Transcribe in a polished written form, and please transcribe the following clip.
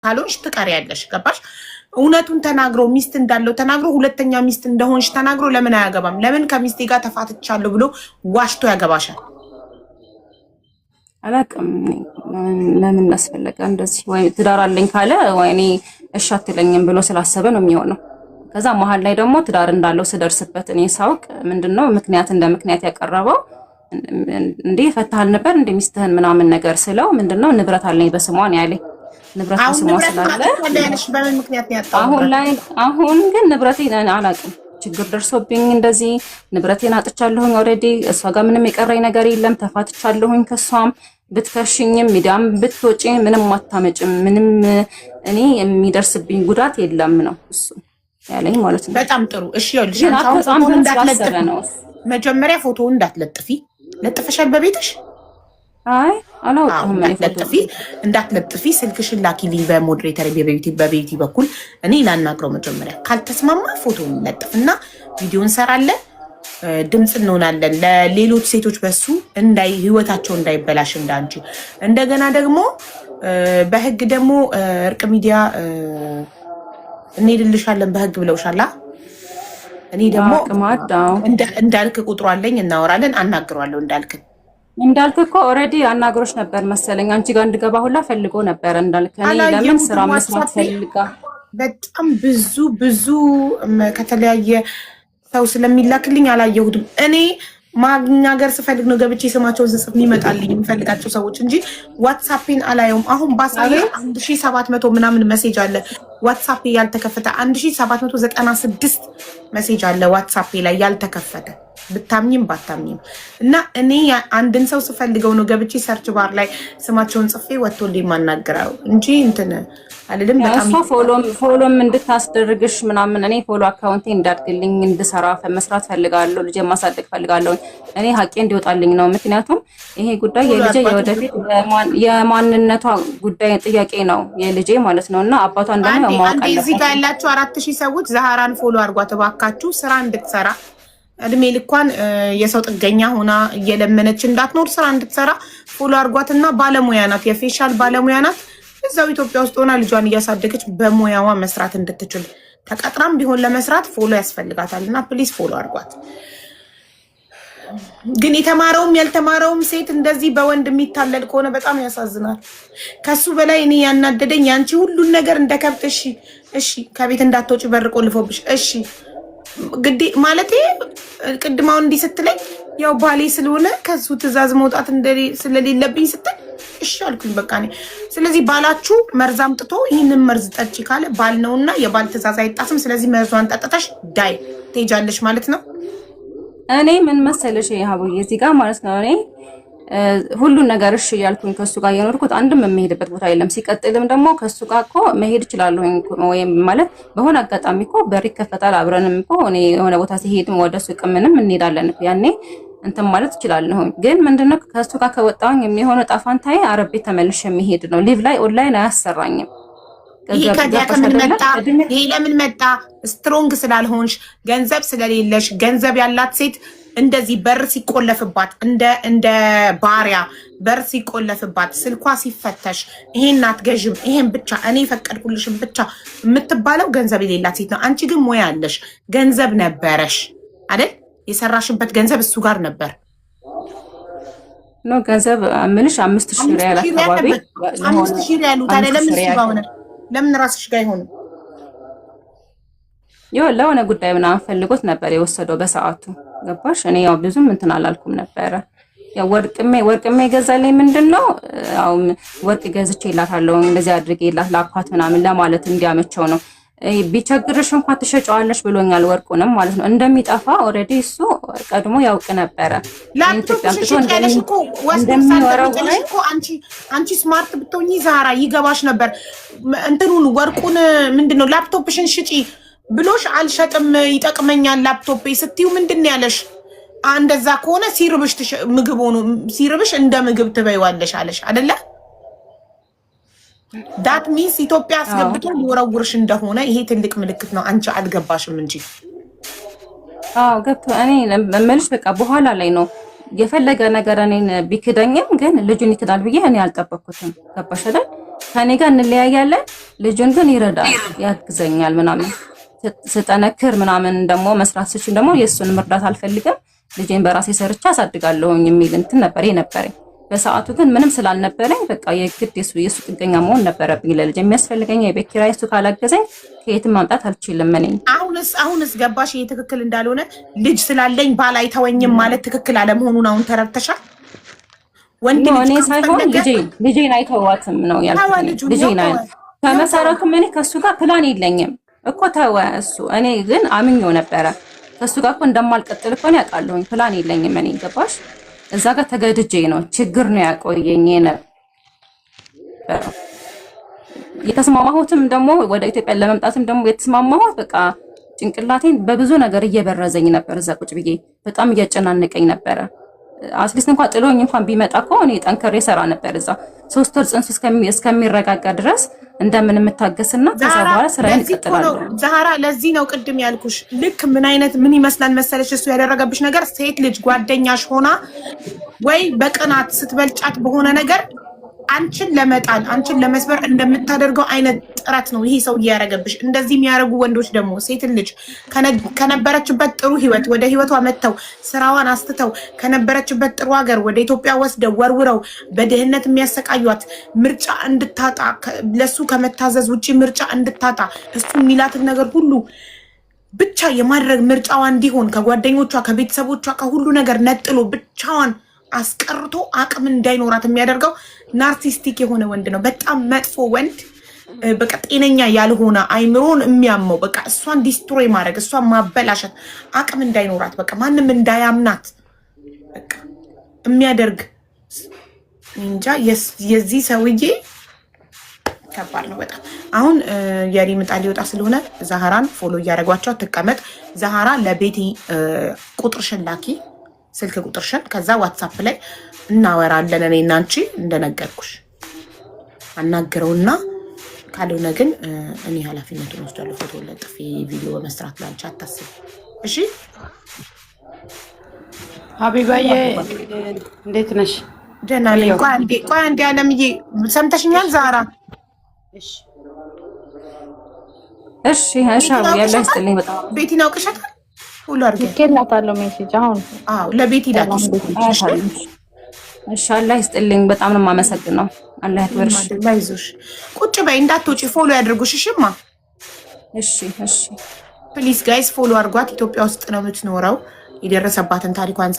ካልሆንሽ ትቀሪያለሽ። ገባሽ? እውነቱን ተናግሮ ሚስት እንዳለው ተናግሮ ሁለተኛ ሚስት እንደሆንሽ ተናግሮ ለምን አያገባም? ለምን ከሚስቴ ጋር ተፋትቻለሁ ብሎ ዋሽቶ ያገባሻል? አላውቅም ለምን አስፈለገ እንደዚህ። ወይ ትዳር አለኝ ካለ ወይ እኔ እሺ አትለኝም ብሎ ስላሰበ ነው የሚሆነው። ከዛ መሀል ላይ ደግሞ ትዳር እንዳለው ስደርስበት እኔ ሳውቅ ምንድነው ምክንያት እንደ ምክንያት ያቀረበው እንዴ ፈታሃል ነበር እንደ ሚስትህን ምናምን ነገር ስለው ምንድነው ንብረት አለኝ በስሟ ነው ያለኝ። ንብረት በስሟ ስላለ በምን ምክንያት ያጣው? አሁን ግን ንብረቴን አላውቅም ችግር ደርሶብኝ እንደዚህ ንብረቴን አጥቻለሁኝ ኦሬዲ። እሷ ጋር ምንም የቀረኝ ነገር የለም ተፋትቻለሁኝ ከሷም። ብትከሽኝም ሚዲያም ብትወጪ ምንም አታመጭም፣ ምንም እኔ የሚደርስብኝ ጉዳት የለም ነው እሱ ያለኝ ማለት ነው። በጣም ጥሩ እሺ። ይኸውልሽ መጀመሪያ ፎቶውን እንዳትለጥፊ። ለጥፈሻል በቤትሽ? አይ አላውቅም። እንዳትለጥፊ ስልክሽን ላኪልኝ በሞዴሬተር በቤቲ በኩል እኔ ላናግረው። መጀመሪያ ካልተስማማ ፎቶውን ለጥፍና ቪዲዮ እንሰራለን፣ ድምጽ እንሆናለን ለሌሎች ሴቶች በሱ ህይወታቸው እንዳይበላሽ እንዳንቺ። እንደገና ደግሞ በህግ ደግሞ እርቅ ሚዲያ እንሄድልሻለን በህግ ብለውሻላ። እኔ ደግሞ እንዳልክ ቁጥሩ አለኝ፣ እናወራለን፣ አናግረዋለሁ እንዳልክ እኮ ኦሬዲ አናግሮሽ ነበር መሰለኝ። አንቺ ጋር እንድገባ ሁላ ፈልጎ ነበር እንዳልክ። እኔ ለምን ስራ መስራት ፈልጋ በጣም ብዙ ከተለያየ ሰው ስለሚላክልኝ አላየሁትም። እኔ ማግኛገር ስፈልግ ነው ገብቼ ስማቸውን ስጽፍ የሚመጣልኝ የምፈልጋቸው ሰዎች እንጂ ዋትሳፔን አላየውም። አሁን ባሳየ 1700 ምናምን ሜሴጅ አለ ዋትሳፔ ያልተከፈተ 1796 ሜሴጅ አለ ዋትሳፔ ላይ ያልተከፈተ። ብታምኝም ባታምኝም እና እኔ አንድን ሰው ስፈልገው ነው ገብቼ ሰርች ባር ላይ ስማቸውን ጽፌ ወጥቶልኝ ማናገራው እንጂ እንትን አይደለም። በጣም ፎሎም እንድታስደርግሽ ምናምን እኔ ፎሎ አካውንቴ እንዳድግልኝ እንድሰራ መስራት ፈልጋለሁ፣ ልጄ ማሳደግ ፈልጋለሁ። እኔ ሀቄ እንዲወጣልኝ ነው። ምክንያቱም ይሄ ጉዳይ የልጄ የወደፊት የማንነቷ ጉዳይ ጥያቄ ነው የልጄ ማለት ነውና አባቷን ደግሞ ማወቅ አለበት። እዚህ ጋር ያላችሁ 4000 ሰዎች ዛህራን ፎሎ አድርጓት እባካችሁ፣ ስራ እንድትሰራ እድሜ ልኳን የሰው ጥገኛ ሆና እየለመነች እንዳትኖር ስራ እንድትሰራ ፎሎ አድርጓትና ባለሙያ ናት፣ የፌሻል ባለሙያ ናት። እዛው ኢትዮጵያ ውስጥ ሆና ልጇን እያሳደገች በሙያዋ መስራት እንድትችል ተቀጥራም ቢሆን ለመስራት ፎሎ ያስፈልጋታልና ፕሊዝ ፎሎ አድርጓት። ግን የተማረውም ያልተማረውም ሴት እንደዚህ በወንድ የሚታለል ከሆነ በጣም ያሳዝናል። ከሱ በላይ እኔ ያናደደኝ ያንቺ ሁሉን ነገር እንደከብት እሺ ከቤት እንዳትወጪ በር ቆልፎብሽ እሺ ግዴ ማለቴ ቅድማው እንዲህ ስትለኝ ያው ባሌ ስለሆነ ከሱ ትዕዛዝ መውጣት ስለሌለብኝ ስትል እሺ አልኩኝ በቃ እኔ። ስለዚህ ባላችሁ መርዝ አምጥቶ ይህንን መርዝ ጠጪ ካለ ባል ነውና የባል ትዕዛዝ አይጣስም። ስለዚህ መርዟን ጠጥተሽ ዳይ ትሄጃለሽ ማለት ነው። እኔ ምን መሰለሽ ይሃቡዬ እዚህ ጋር ማለት ነው እኔ ሁሉን ነገር እሺ ያልኩኝ ከሱ ጋር የኖርኩት አንድም የምሄድበት ቦታ የለም። ሲቀጥልም ደግሞ ከሱ ጋር እኮ መሄድ እችላለሁ ወይም ማለት በሆነ አጋጣሚ እኮ በር ይከፈታል አብረንም እኮ እኔ የሆነ ቦታ ሲሄድም ወደ ሱቅ ምንም እንሄዳለን እኮ ያኔ እንትን ማለት እችላለሁ። ግን ምንድነው ከሱ ጋር ከወጣሁኝ የሚሆነው ጣፋንታዬ አረብ ቤት ተመልሼ የሚሄድ ነው። ሊቭ ላይ ኦንላይን አያሰራኝም። ይሄ ለምን መጣ? ስትሮንግ ስላልሆንሽ ገንዘብ ስለሌለሽ። ገንዘብ ያላት ሴት እንደዚህ በር ሲቆለፍባት እንደ ባሪያ በር ሲቆለፍባት ስልኳ ሲፈተሽ ይሄን አትገዥም ይሄን ብቻ እኔ ፈቀድኩልሽም ብቻ የምትባለው ገንዘብ የሌላት ሴት ነው። አንቺ ግን ሙያ አለሽ፣ ገንዘብ ነበረሽ አይደል? የሰራሽበት ገንዘብ እሱ ጋር ነበር ነው። ገንዘብ ምንሽ 5000 ሪያል አካባቢ 5000 ሪያል ታዲያ ለምን ራስሽ ጋር ይሆን? ለሆነ ጉዳይ ምናምን ፈልጎት ነበር የወሰደው በሰዓቱ ገባሽ? እኔ ያው ብዙም እንትን አላልኩም ነበረ። ያው ወርቅሜ ገዛልኝ ምንድነው ያው ወርቅ ገዝቼላታለሁ እንደዚህ አድርጌላት ላኳት ምናምን ለማለት እንዲያመቸው ነው። ቢቸግርሽ እንኳን ትሸጫዋለሽ ብሎኛል ወርቁንም ማለት ነው። እንደሚጠፋ ኦሬዲ እሱ ቀድሞ ያውቅ ነበረ። አንቺ ስማርት ብትሆኚ ዛራ ይገባሽ ነበር። እንትኑን ወርቁን ምንድነው ላፕቶፕሽን ሽጪ ብሎሽ አልሸጥም ይጠቅመኛል ላፕቶፕ ስትዩ ምንድን ያለሽ? እንደዛ ከሆነ ሲርብሽ ምግብ ሆኖ ሲርብሽ እንደ ምግብ ትበይዋለሽ አለሽ አይደለ? ዳት ሚንስ ኢትዮጵያ አስገብቶ ሊወረውርሽ እንደሆነ ይሄ ትልቅ ምልክት ነው። አንቺ አልገባሽም እንጂ ገብቶ እኔ መልሽ በቃ በኋላ ላይ ነው የፈለገ ነገር እኔን ቢክደኝም ግን ልጁን ይክዳል ብዬ እኔ አልጠበቅኩትም። ገባሽ አይደል? ከኔ ጋር እንለያያለን ልጁን ግን ይረዳል፣ ያግዘኛል ምናምን ስጠነክር ምናምን ደግሞ መስራት ስችል ደግሞ የእሱን መርዳት አልፈልግም ልጄን በራሴ ሰርቻ አሳድጋለሁኝ የሚል እንትን ነበር የነበረኝ። በሰዓቱ ግን ምንም ስላልነበረኝ በቃ የግድ የሱ ጥገኛ መሆን ነበረብኝ። ለልጅ የሚያስፈልገኝ የቤት ኪራይ እሱ ካላገዘኝ ከየትም ማምጣት አልችልም። እኔ አሁንስ ገባሽ ይሄ ትክክል እንዳልሆነ? ልጅ ስላለኝ ባል አይተወኝም ማለት ትክክል አለመሆኑን አሁን ተረድተሻል? ወንድ ልጅ ሳይሆን ልጄን አይተዋትም ነው ያልኩት። ልጄን ከመሰረቱ እኔ ከሱ ጋር ፕላን የለኝም እኮ ተወ እሱ። እኔ ግን አምኜው ነበረ ከሱ ጋር እኮ እንደማልቀጥል እኮ ነው ያውቃለሁኝ። ፕላን የለኝም እኔ ገባሽ? እዛ ጋር ተገድጄ ነው ችግር ነው ያቆየኝ ነበር። የተስማማሁትም ደግሞ ወደ ኢትዮጵያ ለመምጣትም ደግሞ የተስማማሁት በቃ ጭንቅላቴን በብዙ ነገር እየበረዘኝ ነበር። እዛ ቁጭ ብዬ በጣም እያጨናነቀኝ ነበረ። አትሊስት እንኳን ጥሎኝ እንኳን ቢመጣ እኮ እኔ ጠንከሬ ሰራ ነበር። እዛ 3 ወር ጽንሱ እስከሚረጋጋ ድረስ እንደምን የምታገስና ከዛ በኋላ ስራዬን እቀጥላለሁ። ዛህራ ለዚህ ነው ቅድም ያልኩሽ። ልክ ምን ይመስላል መሰለሽ እሱ ያደረገብሽ ነገር ሴት ልጅ ጓደኛሽ ሆና ወይ በቅናት ስትበልጫት በሆነ ነገር አንቺን ለመጣል አንቺን ለመስበር እንደምታደርገው አይነት ጥረት ነው ይሄ ሰው እያደረገብሽ። እንደዚህ የሚያደርጉ ወንዶች ደግሞ ሴት ልጅ ከነበረችበት ጥሩ ህይወት ወደ ህይወቷ መጥተው ስራዋን አስትተው ከነበረችበት ጥሩ ሀገር ወደ ኢትዮጵያ ወስደው ወርውረው በድህነት የሚያሰቃዩት ምርጫ እንድታጣ ለሱ ከመታዘዝ ውጪ ምርጫ እንድታጣ እሱ የሚላትን ነገር ሁሉ ብቻ የማድረግ ምርጫዋ እንዲሆን ከጓደኞቿ ከቤተሰቦቿ ከሁሉ ነገር ነጥሎ ብቻዋን አስቀርቶ አቅም እንዳይኖራት የሚያደርገው ናርሲስቲክ የሆነ ወንድ ነው። በጣም መጥፎ ወንድ፣ በቃ ጤነኛ ያልሆነ አይምሮን የሚያመው በቃ እሷን ዲስትሮይ ማድረግ እሷን ማበላሸት አቅም እንዳይኖራት በቃ ማንም እንዳያምናት በቃ የሚያደርግ እንጃ። የዚህ ሰውዬ ከባድ ነው በጣም። አሁን የሪ ምጣ ሊወጣ ስለሆነ ዛህራን ፎሎ እያደረጓቸው ትቀመጥ። ዛህራ ለቤቲ ቁጥርሽን ላኪ ስልክ ቁጥርሽን፣ ከዛ ዋትሳፕ ላይ እናወራለን። እኔ እና አንቺ እንደነገርኩሽ አናግረውና ካልሆነ ግን እኔ ኃላፊነቱን ወስዳለሁ። ፎቶ ለጥፊ ቪዲዮ በመስራት ላንቺ አታስቢ እሺ? ሀቢባዬ እንዴት ነሽ? ደህና ነኝ። ቆይ አንዴ አለምዬ ሰምተሽኛል? ዛራ እሺ ሀሻው ያለ ይስጥልኝ። በጣም ቤቲን አውቅሻታል? ሁሉ አድርጌ ልኬላታለሁ ሜሴጅ አሁን። አዎ ለቤቲ ላኪሽ። እሺ አላህ ይስጥልኝ። በጣም ነው የማመሰግነው። አላህ ያክብርሽ። አይዞሽ ቁጭ በይ እንዳትወጪ። ፎሎ ያድርጉሽ እሺማ? እሺ እሺ ፕሊዝ ጋይስ ፎሎ አድርጓት። ኢትዮጵያ ውስጥ ነው የምትኖረው። የደረሰባትን ታሪኳን